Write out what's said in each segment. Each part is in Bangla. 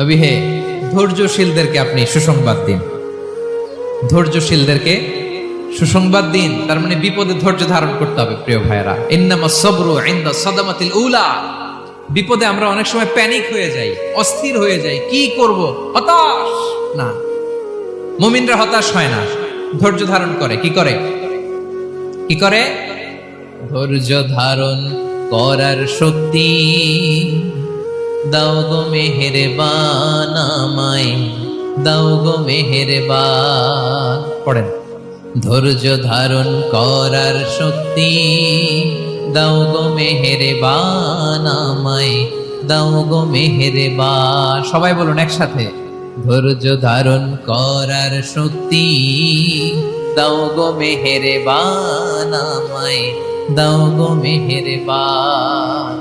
নবী হে, ধৈর্যশীলদেরকে আপনি সুসংবাদ দিন। ধৈর্যশীলদেরকে সুসংবাদ দিন, তার মানে বিপদে ধৈর্য ধারণ করতে হবে। প্রিয় ভাইয়েরা, ইন্নামাস সাবরু ইনদা সাদামাতিল উলা। বিপদে আমরা অনেক সময় প্যানিক হয়ে যাই, অস্থির হয়ে যাই, কি করব, হতাশ না। মুমিনরা হতাশ হয় না, ধৈর্য ধারণ করে। কি করে? কি করে? ধৈর্য ধারণ করার শক্তি দাও গো মেহেরবান আমায়, দাও গো মেহেরবান। পড়েন, ধৈর্য ধারণ করার শক্তি দাও গো মেহেরবান আমায়, দাও গো মেহেরবান। সবাই বলুন একসাথে, ধৈর্য ধারণ করার শক্তি দাও গো মেহেরবান আমায়, দাও গো মেহেরবান।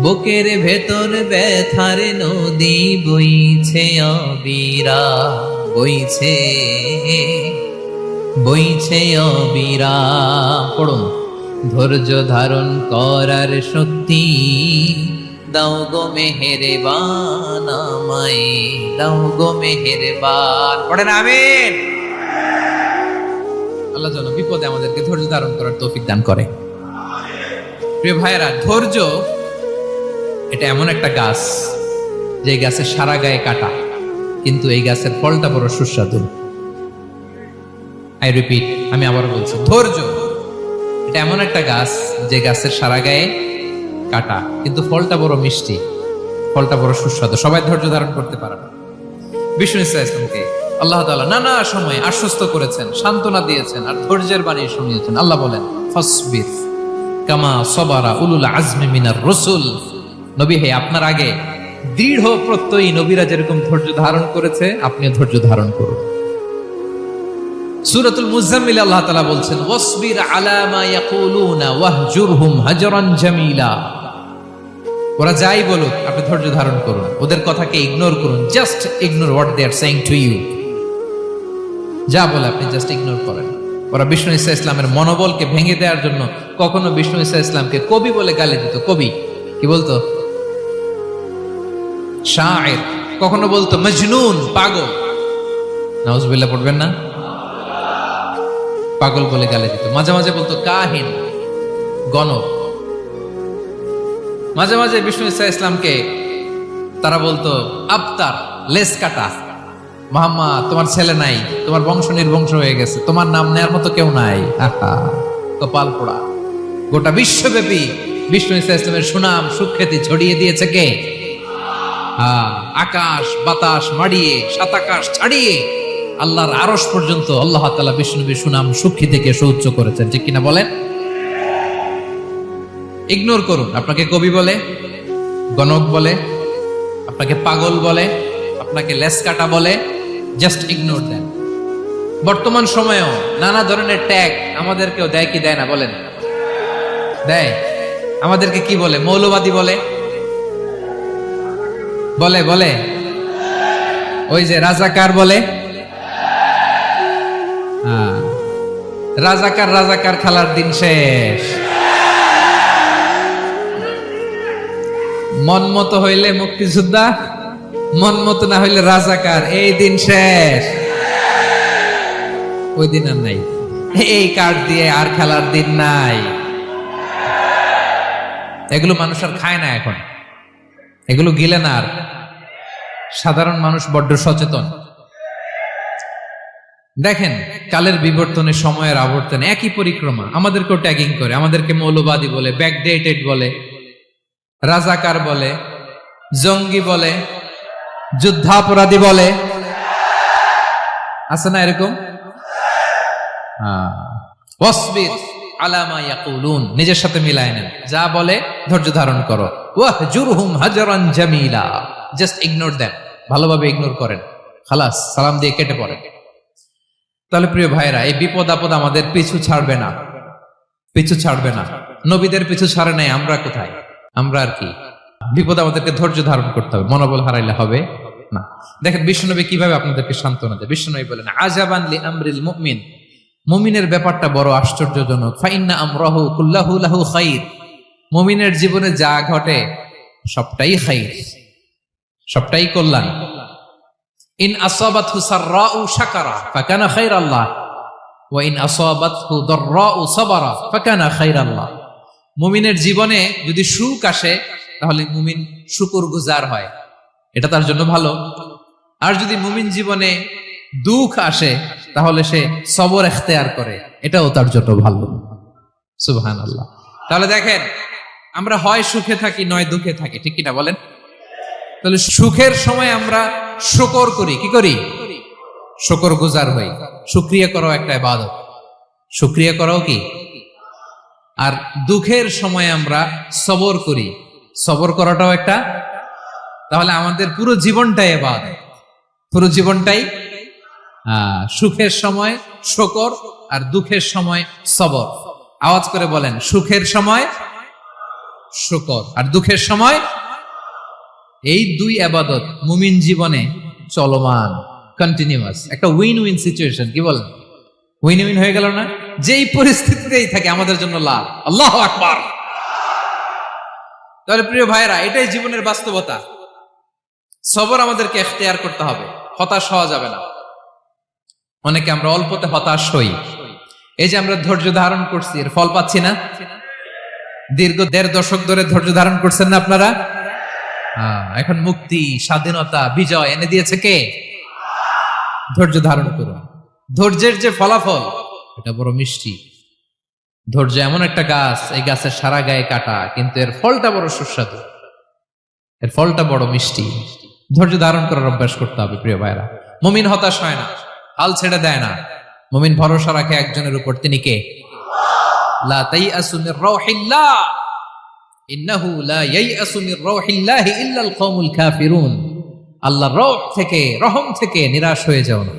বুকের ভেতর ব্যথার নদী বইছে অবিরা, বইছে বইছে অবিরা। পড়ুন, ধৈর্য ধারণ করার শক্তি দাও গো মেহেরবান আমায়, দাও গো মেহেরবান। পড়েন আমিন। আল্লাহ যেন বিপদে আমাদেরকে ধৈর্য ধারণ করার তৌফিক দান করে। প্রিয় ভাইয়েরা, ধৈর্য এটা এমন একটা গাছ, যে গাছের সারা গায়ে কাটা, কিন্তু এই গাছের ফলটা বড় সুস্বাদু। আই রিপিট, আমি আবার বলছি, ধৈর্য এটা এমন একটা গাছ, যে গাছের সারা গায়ে কাটা, কিন্তু ফলটা বড় মিষ্টি, ফলটা বড় সুস্বাদু। সবাই ধৈর্য ধারণ করতে পারে না। বিষ্ণু ইসলামকে আল্লাহ তাআলা নানা সময় আশ্বস্ত করেছেন, সান্ত্বনা দিয়েছেন, আর ধৈর্যের বাণী শুনিয়েছেন। আল্লাহ বলেন, ফাসবির কামা সাবারা উলুল আজমি মিনার রাসূল। নবী হে, আপনার আগে দৃঢ় প্রত্যয়ী নবীরা যেরকম ধৈর্য ধারণ করেছে, আপনি ধৈর্য ধারণ করুন। সূরাতুল মুজাম্মিল আল্লাহ তাআলা বলছেন, ওয়াসবির আলা মা ইয়াকুলুনা ওয়াহজুরহুম হাজরান জামিলা। ওরা যাই বলুক, আপনি ধৈর্য ধারণ করুন, ওদের কথাকে ইগনোর করুন। Just ignore what they are saying to you. যা বলে আপনি জাস্ট ইগনোর করেন। ওরা বিষ্ণু ঈসা ইসলামের মনোবলকে ভেঙে দেওয়ার জন্য কখনো বিষ্ণু ঈসা ইসলামকে কবি বলে গালি দিত। কবি কি বলতো? শায়ের। কখনো বলতো মজনুন, পাগল। নাউজুবিল্লাহ পড়বেন না? পাগল বলে গালি দিত। মাঝে মাঝে বলতো কাহিন, গণক। মাঝে মাঝে বিষ্ণু ঈসা ইসলামকে তারা বলতো আবতার, লেস কাটা। মুহাম্মদ, তোমার ছেলে নাই, তোমার বংশ নির্বংশ হয়ে গেছে, তোমার নাম নেয়ার মতো কেউ নাই। আহা, কপাল পোড়া। গোটা বিশ্বব্যাপী বিষ্ণু ঈসা ইসলামের সুনাম সুখ্যাতি ছড়িয়ে দিয়েছে কে? আকাশ বাতাস মাড়িয়ে, সাত আকাশ ছাড়িয়ে আল্লাহর আরশ পর্যন্ত আল্লাহ তাআলা বিষ্ণুনবীর সুনাম সুখ্যাতিকে সুউচ্চ করেছেন। ঠিক কিনা বলেন? ইগনোর করুন। আপনাকে কবি বলে, গণক বলে, আপনাকে পাগল বলে, আপনাকে লেসকাটা বলে, জাস্ট ইগনোর দেন। বর্তমান সময়েও নানা ধরনের ট্যাগ আমাদেরকেও দেয় কি দেয় না বলেন? দেয়। আমাদেরকে কি বলে? মৌলবাদী বলে, বলে বলে ওই যে রাজাকার বলে। রাজাকার রাজাকার খেলার দিন শেষ। মন মতো হইলে মুক্তিযোদ্ধা, মন মতো না হইলে রাজাকার, এই দিন শেষ। ওই দিন আর নাই। এই কার্ড দিয়ে আর খেলার দিন নাই। এগুলো মানুষ আর খায় না এখন, এগুলো গিলে না আর। সাধারণ মানুষ বড্ড সচেতন। দেখেন, কালের বিবর্তনে, সময়ের আবর্তনে একই পরিক্রমা আমাদেরকেও ট্যাগিং করে। আমাদেরকে মৌলবাদী বলে, ব্যাকডেটেড বলে, রাজাকার বলে, জঙ্গি বলে, যুদ্ধাপরাধী বলে। আছে না এরকম? ওয়াসবির আলা মা ইয়াকুলুন, নিজের সাথে মিলায় নেন। যা বলে ধৈর্য ধারণ করো। ওয়াহজুরহুম হাজরান জামিলা, জাস্ট ইগনোর দেন, ভালোভাবে ইগনোর করেন, খালাস, সালাম দিয়ে কেটে পড়েন। তাহলে প্রিয় ভাইরা, এই বিপদ আপদ আমাদের পিছু ছাড়বে না, পিছু ছাড়বে না। নবীদের পিছু ছাড়ে নাই, আমরা কোথায়? আমরা আর কি? বিপদ আমাদেরকে ধৈর্য ধারণ করতে হবে, মনোবল হারাইলে হবে না। দেখেন বিশ্বনবী কিভাবে আপনাদেরকে সান্ত্বনা দেয়। বিশ্বনবী বলেন, আজাবান লি আমরিল মুমিন, মুমিনের ব্যাপারটা বড় আশ্চর্যজনক। ফাইন্না আমরাহু কুল্লাহু লাহু খাইর, মুমিনের জীবনে যা ঘটে সবটাই খাইর, সবটাই কল্যাণ। ইন আসাবাতহু সাররাউ শাকারা ফাকানা খায়রাল্লাহ ওয়া ইন আসাবাতহু দাররাউ সাবারা ফাকানা খায়রাল্লাহ। মুমিনের জীবনে যদি সুখ আসে তাহলে মুমিন শুকরগুজার হয়, এটা তার জন্য ভালো। আর যদি মুমিন জীবনে দুঃখ আসে তাহলে সে সবর ইখতিয়ার করে, এটাও তার জন্য ভালো। সুবহানাল্লাহ। তাহলে দেখেন, আমরা হয় সুখে থাকি নয় দুঃখে থাকি, ঠিক কিনা বলেন? তাহলে সুখের সময় আমরা শুকর করি, কি করি? শুকরগুজার হই। শুকরিয়া করাও একটা ইবাদত, শুকরিয়া করাও কি? আর দুঃখের সময় আমরা সবর করি, সবর করাটাও একটা। তাহলে আমাদের পুরো জীবনটাই ইবাদত, পুরো জীবনটাই সুখের সময় শুকর আর দুঃখের সময় সবর। আওয়াজ করে বলেন, সুখের সময় শুকর আর দুঃখের সময়। এই দুই ইবাদত মুমিন জীবনে চলমান, কন্টিনিউয়াস, একটা উইন উইন সিচুয়েশন। কি বলেন? উইন উইন হয়ে গেল না? যেই পরিস্থিতিতেই থাকে আমাদের জন্য লাভ। আল্লাহু আকবার। তাহলে প্রিয় ভাইরা, এটাই জীবনের বাস্তবতা। সবর আমাদেরকে ইখতিয়ার করতে হবে, হতাশ হওয়া যাবে না। অনেকে আমরা অল্পতে হতাশ হই। এই যে আমরা ধৈর্য ধারণ করছি, এর ফল পাচ্ছি না? দীর্ঘ 1.5 দশক ধরে ধৈর্য ধারণ করছেন না আপনারা? এখন মুক্তি, স্বাধীনতা, বিজয় এনে দিয়েছে কে? ধৈর্য ধারণ করুন। ধৈর্যের যে ফলাফল, এটা বড় মিষ্টি। ধৈর্য এমন একটা গাছ, এই গাছের সারা গায়ে কাটা, কিন্তু এর ফলটা বড় সুস্বাদু, এর ফলটা বড় মিষ্টি। ধৈর্য ধারণ করার অভ্যাস করতে হবে প্রিয় ভাইরা। মুমিন হতাশ হয় না, হাল ছেড়ে দেয় না। মুমিন ভরসা রাখে একজনের উপর, তিনি কে? লা তাইয়াসু মির রাউহিল্লাহ ইন্নাহু লা ইয়াইয়াসু মির রাউহিল্লাহি ইল্লাল কওমুল কাফিরুন। আল্লাহর রহ থেকে, রহম থেকে নিরাশ হয়ে যাও না।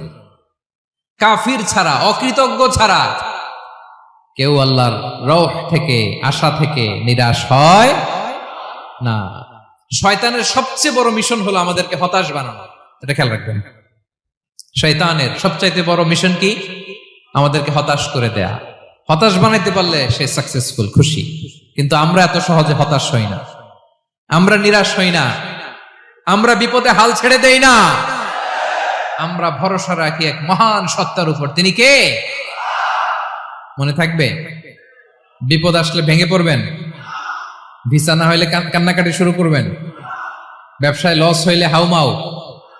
কাফির ছাড়া, অকৃতজ্ঞ ছাড়া কেউ আল্লাহর রহ থেকে, আশা থেকে নিরাশ হয় না। শয়তানের সবচেয়ে বড় মিশন হলো আমাদেরকে হতাশ বানানো, এটা খেয়াল রাখবেন। শয়তানের সবচাইতে বড় মিশন কি? আমাদেরকে হতাশ করে দেয়া। হতাশ বানাইতে পারলে সে সাকসেসফুল, খুশি। কিন্তু আমরা এত সহজে হতাশ হই না, আমরা নিরাশ হই না, আমরা বিপদে হাল ছেড়ে দেই না। আমরা ভরসা রাখি এক মহান সত্তার উপর, তিনি কে? মনে থাকবে, বিপদ আসলে ভেঙে পড়বেন, ভিসা না হইলে কান্নাকাটি শুরু করবেন, ব্যবসায় লস হইলে হাউমাউ,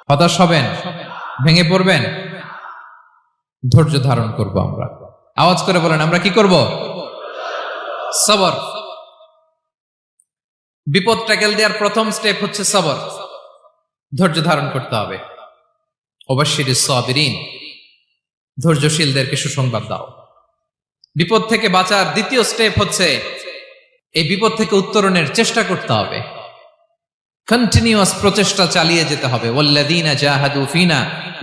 হতাশ হবেন, ভেঙে পড়বেন। ধৈর্য ধারণ করব আমরা। আওয়াজ করে বলেন, আমরা কি করব? সবর। বিপদ ট্যাকেল দেওয়ার প্রথম স্টেপ হচ্ছে সবর, ধৈর্য ধারণ করতে হবে। অবশ্যই সাবিরিন, ধৈর্যশীলদেরকে সুসংবাদ দাও। বিপদ থেকে বাঁচার দ্বিতীয় স্টেপ হচ্ছে এই বিপদ থেকে উত্তরণের চেষ্টা করতে হবে। কন্টিনিউয়াস প্রচেষ্টা চালিয়ে যেতে হবে। ওয়াল্লাযীনা জাহাদু ফিনা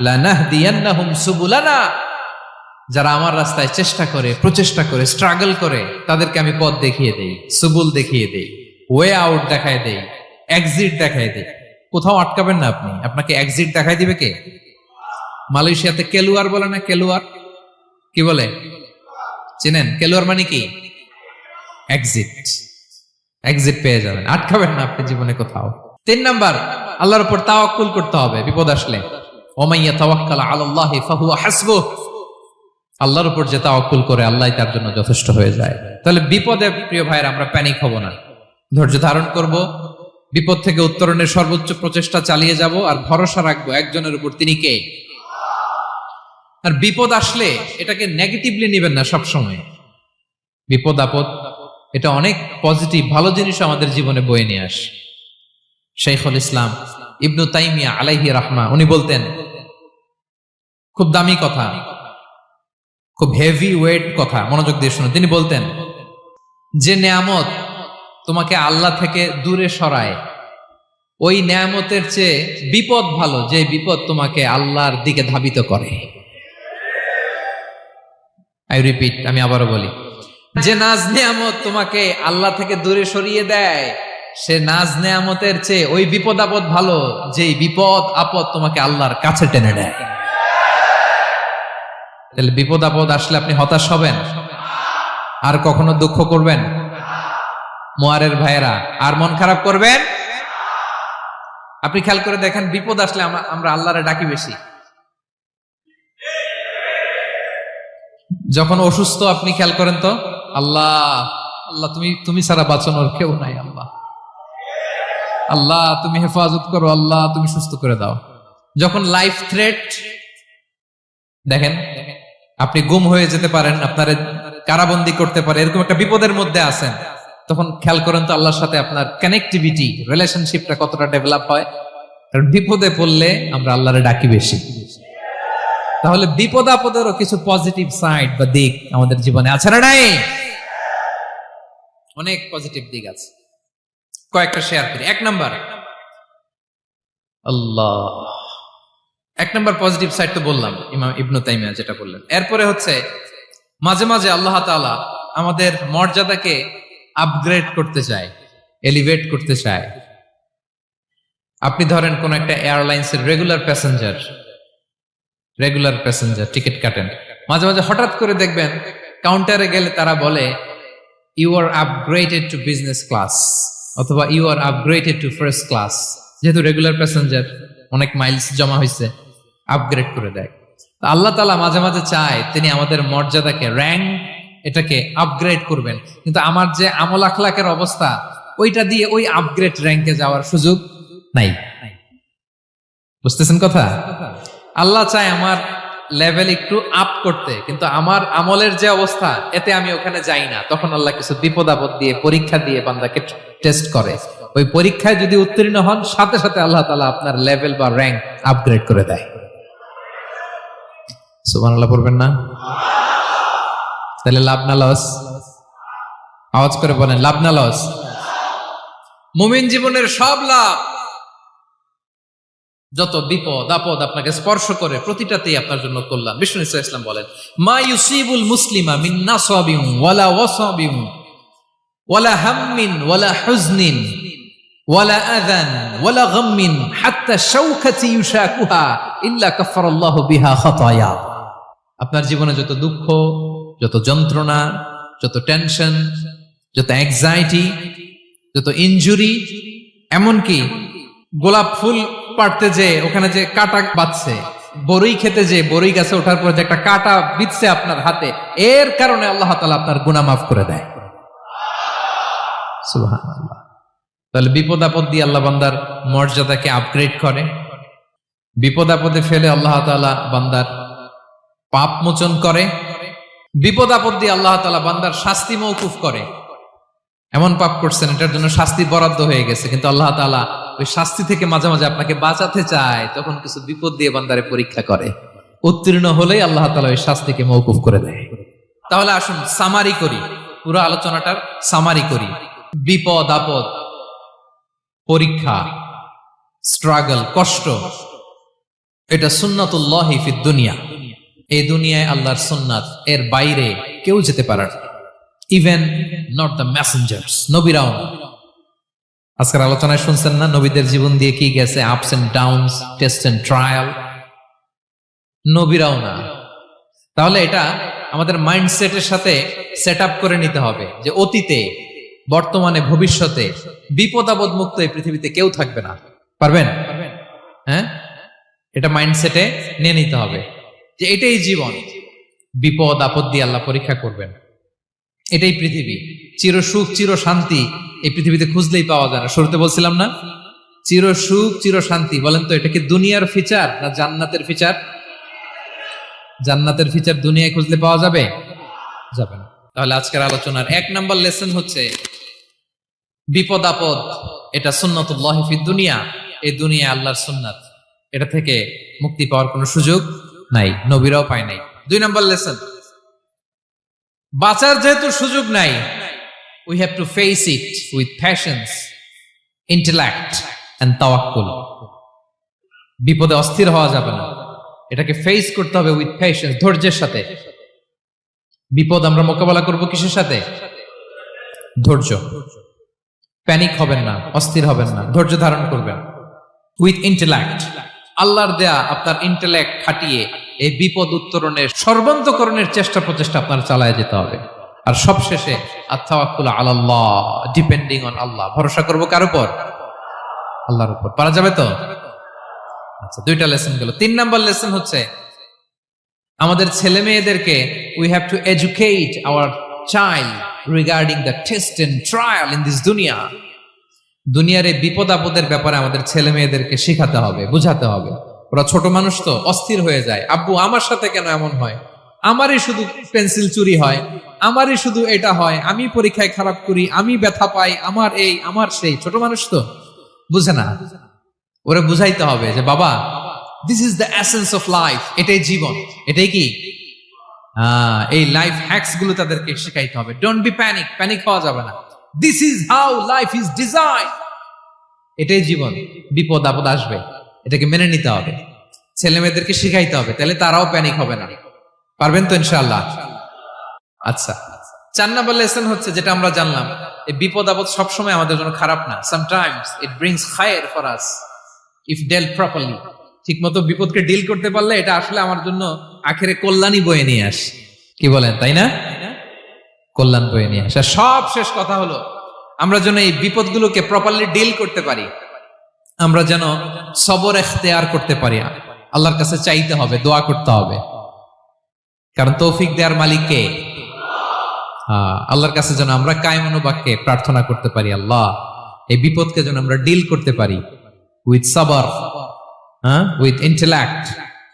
লানাহদিয়ান্নাহুম সুবুলানা। যারা আমার রাস্তায় চেষ্টা করে, প্রচেষ্টা করে, স্ট্রাগল করে, তাদেরকে আমি পথ দেখিয়ে দেই, সুবুল দেখিয়ে দেই, ওয়ে আউট দেখায় দেই, এক্সিট দেখায় দেই। কোথাও আটকাবেন না আপনি, আপনাকে এক্সিট দেখায় দিবে কে? মালয়েশিয়াতে কেলুয়ার বলে না? কেলুয়ার কি বলে চেনেন? কেলুয়ার মানে কি? এক্সিট। এক্সিট পেয়ে যাবেন, আটকাবেন না আপনি জীবনে কোথাও। 3 নাম্বার, আল্লাহর উপর তাওয়াক্কুল করতে হবে বিপদ আসলে। ওমাইয়া তাওয়াক্কাল আলাল্লাহি ফাহুয়া হাসবুহ। আল্লাহর উপর যে তাওয়াক্কুল করে, আল্লাহই তার জন্য যথেষ্ট হয়ে যায়। তাহলে বিপদে প্রিয় ভাইরা আমরা প্যানিক হব না, ধৈর্য ধারণ করব, বিপদ থেকে উত্তরণের সর্বোচ্চ প্রচেষ্টা চালিয়ে যাব, আর ভরসা রাখবো একজনের উপর, তিনি কে? আর বিপদ আসলে এটাকে নেগেটিভলি নেবেন না সবসময়। বিপদ আপদ এটা অনেক পজিটিভ, ভালো জিনিস আমাদের জীবনে বয়ে নিয়ে আসে। শাইখুল ইসলাম ইবনু তাইমিয়া আলাইহি রাহমা, উনি বলতেন, খুব দামি কথা, খুব হেভি ওয়েট কথা, মনোযোগ দিয়ে শুনুন। তিনি বলতেন, যে নেয়ামত তোমাকে আল্লাহ থেকে দূরে সরায়, ওই নেয়ামতের চেয়ে বিপদ ভালো, যে বিপদ তোমাকে আল্লাহর দিকে ধাবিত করে। আই রিপিট, আমি আবারও বলি, যে নাজ নেয়ামত তোমাকে আল্লাহ থেকে দূরে সরিয়ে দেয়, সে নাজ নেয়ামতের চেয়ে ওই বিপদ আপদ ভালো, যেই বিপদ আপদ তোমাকে আল্লাহর কাছে টেনে দেয়। তাহলে বিপদ আপদ আসলে আপনি হতাশ হবেন? আর কখনো দুঃখ করবেন? মোয়ারের ভাইয়েরা, আর মন খারাপ করবেন? আপনি খেয়াল করে দেখেন, বিপদ আসলে আমরা আল্লাহরে ডাকি বেশি। যখন অসুস্থ আপনি খেয়াল করেন তো, আল্লাহ আল্লাহ তুমি ছাড়া বাঁচানোর কেউ নাই, আল্লাহ আল্লাহ তুমি হেফাজত করো, আল্লাহ তুমি সুস্থ করে দাও। যখন লাইফ থ্রেট, দেখেন আপনি গুম হয়ে যেতে পারেন, আপনার কারাবন্দী করতে পারে, এরকম একটা বিপদের মধ্যে আছেন, তখন খেয়াল করেন তো আল্লাহর সাথে আপনার কানেক্টিভিটি, রিলেশনশিপটা কতটা ডেভেলপ হয়। কারণ বিপদে পড়লে আমরা আল্লাহরে ডাকি বেশি। তাহলে বিপদ আপদেরও কিছু পজিটিভ সাইড বা দিক আমাদের জীবনে আছে না নাই? অনেক পজিটিভ দিক আছে, কয়েকটা শেয়ার করি। এক নাম্বার পজিটিভ সাইড তো বললাম, ইমাম ইবনু তাইমিয়া যেটা বললেন। এরপরে হচ্ছে মাঝে মাঝে আল্লাহ তাআলা আমাদের মর্যাদাকে আপগ্রেড করতে চায়, এলিভেট করতে চায়। আপনি ধরেন কোন একটা এয়ারলাইন্সের রেগুলার প্যাসেঞ্জার টিকিট কাটেন, মাঝে মাঝে হঠাৎ করে দেখবেন কাউন্টারে গেলে তারা বলে you are upgraded to business class, অথবা you are upgraded to first class. যেহেতু রেগুলার প্যাসেঞ্জার, অনেক মাইলস জমা হয়েছে, আপগ্রেড করে দেয়। আল্লাহ তাআলা মাঝে মাঝে চায় তিনি আমাদের মর্যাদাকে, র্যাঙ্ক, এটাকে আপগ্রেড করবেন, কিন্তু আমার যে আমল আখলাকের অবস্থা, ওইটা দিয়ে ওই আপগ্রেড র্যাঙ্কে যাওয়ার সুযোগ নাই। বুঝতেছেন কথা? আল্লাহ চায় আমার লেভেল একটু আপ করতে, কিন্তু আমার আমলের যে অবস্থা, এতে আমি ওখানে যাই না। তখন আল্লাহ কিছু বিপদ আপদ দিয়ে, পরীক্ষা দিয়ে বান্দাকে টেস্ট করে। ওই পরীক্ষায় যদি উত্তীর্ণ হন, সাথে সাথে আল্লাহ তাআলা আপনার লেভেল বা র্যাঙ্ক আপগ্রেড করে দেয়। সুবহানাল্লাহ পড়বেন না? তাহলে লাভ না লস? আওয়াজ করে বলেন, লাভ না লস? মুমিন জীবনের সব লাভ। যত বিপদ আপদ আপনাকে স্পর্শ করে, প্রতিটাতেই আপনার জন্য কল্যাণ। বিষ্ণু ইসলাম বলেন, মা ইউসিবুল মুসলিমা মিন নাসাবিন ওয়ালা ওয়াসাবিন ওয়ালা হাম্মিন ওয়ালা হুজনিন ওয়ালা আযান ওয়ালা গাম্মিন হাত্তা শাওকাতি ইউশাকুহা ইল্লা কাফারাল্লাহু বিহা খাতায়া। আপনার জীবনে যত দুঃখ, যত যন্ত্রণা, যত টেনশন, যত অ্যাংজাইটি, যত ইনজুরি, এমনকি গোলাপ ফুল পাড়তে যে ওখানে যে কাটা বাঁধছে, বরই খেতে যে বরই গাছে ওঠার পর যে একটা কাটা বিঁধছে আপনার হাতে, এর কারণে আল্লাহ তাআলা আপনার গুনাহ মাফ করে দেয়। সুবহানাল্লাহ। তাহলে বিপদ আপদ দিয়ে আল্লাহ বান্দার মর্যাদাকে আপগ্রেড করে। বিপদ আপদে ফেলে আল্লাহ তাআলা বান্দার পাপ মোচন করে। বিপদ আপদ দিয়ে আল্লাহ তাআলা বান্দার শাস্তি মওকুফ করে। এমন পাপ করছেন, এটার জন্য শাস্তি বরাদ্দ হয়ে গেছে, কিন্তু আল্লাহ তাআলা ওই শাস্তি থেকে মাঝে মাঝে আপনাকে বাঁচাতে চায়, তখন কিছু বিপদ দিয়ে বান্দারে পরীক্ষা করে। উত্তীর্ণ হলেই আল্লাহ তাআলা ওই শাস্তিকে মওকুফ করে দেয়। তাহলে আসুন সামারি করি, পুরো আলোচনাটার সামারি করি। বিপদ আপদ, পরীক্ষা, স্ট্রাগল, কষ্ট, এটা সুন্নাতুল্লাহি ফিদ দুনিয়া। এই দুনিয়ায় আল্লাহর সুন্নাত, এর বাইরে কেউ যেতে পারে না। ইভেন নট দ্য মেসেঞ্জার্স, নবীরাও না। আজকের আলোচনায় শুনছেন না নবীদের জীবন দিয়ে কি গেছে, ups and downs, test and trial, নবীরাও না। তাহলে এটা আমাদের মাইন্ডসেটের সাথে সেট আপ করে নিতে হবে যে অতীতে, বর্তমানে, ভবিষ্যতে বিপদ আপদ মুক্ত এই পৃথিবীতে কেউ থাকবে না। পারবেন? হ্যাঁ, এটা মাইন্ডসেটে নিয়ে নিতে হবে যে এটাই জীবন, বিপদ আপদ দিয়ে আল্লাহ পরীক্ষা করবেন। এটাই পৃথিবী। চির সুখ, চির শান্তি এই পৃথিবীতে খুঁজলেই পাওয়া যায় না। শুরুতে বলছিলাম না, চির সুখ, চির শান্তি। বলেন তো, এটা কি দুনিয়ার ফিচার না জান্নাতের ফিচার? জান্নাতের ফিচার দুনিয়ায় খুঁজলে পাওয়া যাবে? যাবে না। তাহলে আজকের আলোচনার 1 নাম্বার লেসন হচ্ছে বিপদ আপদ এটা সুন্নাতুল্লাহি ফিদ দুনিয়া। এই দুনিয়া আল্লাহর সুন্নাত, এটা থেকে মুক্তি পাওয়ার কোনো সুযোগ নাই, নবীরাও পায় নাই। 2 নাম্বার লেসন, বাঁচার যেহেতু সুযোগ নাই, we have to face it with patience, intellect and tawakkul. বিপদে অস্থির হওয়া যাবে না, এটাকে ফেস করতে হবে উইথ পেশেন্স, ধৈর্যের সাথে। বিপদ আমরা মোকাবেলা করব কিসের সাথে? ধৈর্য। প্যানিক হবেন না, অস্থির হবেন না, ধৈর্য ধারণ করবেন। উইথ ইন্টেলেক্ট, আল্লাহর দেয়া আপনার ইন্টেলেক্ট খাটিয়ে এই বিপদ উত্তরণের সর্বান্তকরণের চেষ্টা প্রচেষ্টা আপনার চালায় যেতে হবে। আর সবশেষে আত-তাওয়াক্কুল আলাল্লাহ, ডিপেন্ডিং অন আল্লাহ, ভরসা করব কার উপর? আল্লাহর উপর। পারা যাবে তো? আচ্ছা, দুইটা লেসন গেল। 3 নাম্বার লেসন হচ্ছে আমাদের ছেলে মেয়েদেরকে we have to educate our child regarding the test and trial in this দুনিয়া। দুনিয়ার এই বিপদ আপদের ব্যাপারে আমাদের ছেলে মেয়েদেরকে শেখাতে হবে, বুঝাতে হবে। ওরা ছোট মানুষ তো অস্থির হয়ে যায়, আব্বু আমার সাথে কেন এমন হয়, আমারই শুধু পেন্সিল চুরি হয়, আমারই শুধু এটা হয়, আমি পরীক্ষায় খারাপ করি, আমি ব্যথা পাই, আমার এই আমার সেই। ছোট মানুষ তো বুঝে না। ওরা বুঝাইতে হবে যে বাবা, this is the essence of life, এটাই জীবন, এটাই কি এই লাইফ হ্যাকস গুলো তাদেরকে শেখাইতে হবে। ডোন্ট বি প্যানিক, প্যানিক হওয়া যাবে না। This is how life is design, এটাই জীবন, বিপদ আপদ আসবে, এটাকে মেনে নিতে হবে। ছেলে মেয়েদেরকে শিখাইতে হবে, তাহলে তারাও প্যানিক হবে না। পারবেন তো ইনশাআল্লাহ? আচ্ছা, 4 নাম্বার লেসন হচ্ছে যেটা আমরা জানলাম, এই বিপদ আপদ সবসময় আমাদের জন্য খারাপ না। সামটাইমস ইট ব্রিংস খায়ের for us if dealt properly. ঠিক মতো বিপদকে ডিল করতে পারলে এটা আসলে আমার জন্য আখেরে কল্যাণই বয়ে নিয়ে আসে। কি বলেন, তাই না? কল্যাণ বয়ে নিয়ে আসে। সব শেষ কথা হলো, আমরা যেন এই বিপদগুলোকে প্রপারলি ডিল করতে পারি, আমরা যেন সবর ইখতিয়ার করতে পারি। আল্লাহর কাছে চাইতে হবে, দোয়া করতে হবে, কারণ তৌফিক দেওয়ার মালিক কে? আল্লাহর কাছে যেন আমরা কায়মনোবাক্যে প্রার্থনা করতে পারি, আল্লাহ এই বিপদকে যেন আমরা ডিল করতে পারি উইথ সাবর, উইথ ইন্টেলেক্ট,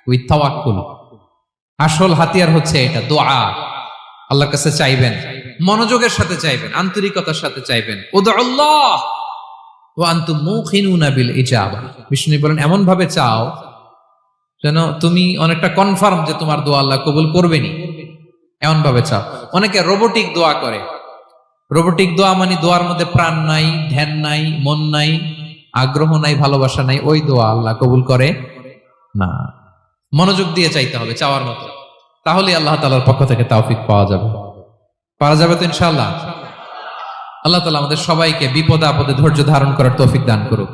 উইথ তাওয়াক্কুল। আসল হাতিয়ার হচ্ছে এটা, দোয়া। আল্লাহর কাছে চাইবেন, মনোযোগের সাথে চাইবেন, আন্তরিকতার সাথে চাইবেন। উদউল্লাহ ওয়া আনতুম মুকিনুনা বিল ইজাবা। বিষ্ণু বলেন এমন ভাবে চাও যেন তুমি অনেকটা কনফার্ম যে তোমার দোয়া আল্লাহ কবুল করবেনই, এমন ভাবে চাও। অনেকে রোবোটিক দোয়া করে। রোবোটিক দোয়া মানে দোয়ার মধ্যে প্রাণ নাই, ধ্যান নাই, মন নাই, আগ্রহ নাই, ভালোবাসা নাই। ওই দোয়া আল্লাহ কবুল করে না। মনোযোগ দিয়ে চাইতে হবে চাওয়ার মতো, তাহলে আল্লাহ তাআলার পক্ষ থেকে তৌফিক পাওয়া যাবে। পারা যাবে তো ইনশাআল্লাহ? আল্লাহ তাআলা আমাদের সবাইকে বিপদে আপদে ধৈর্য ধারণ করার তৌফিক দান করুক।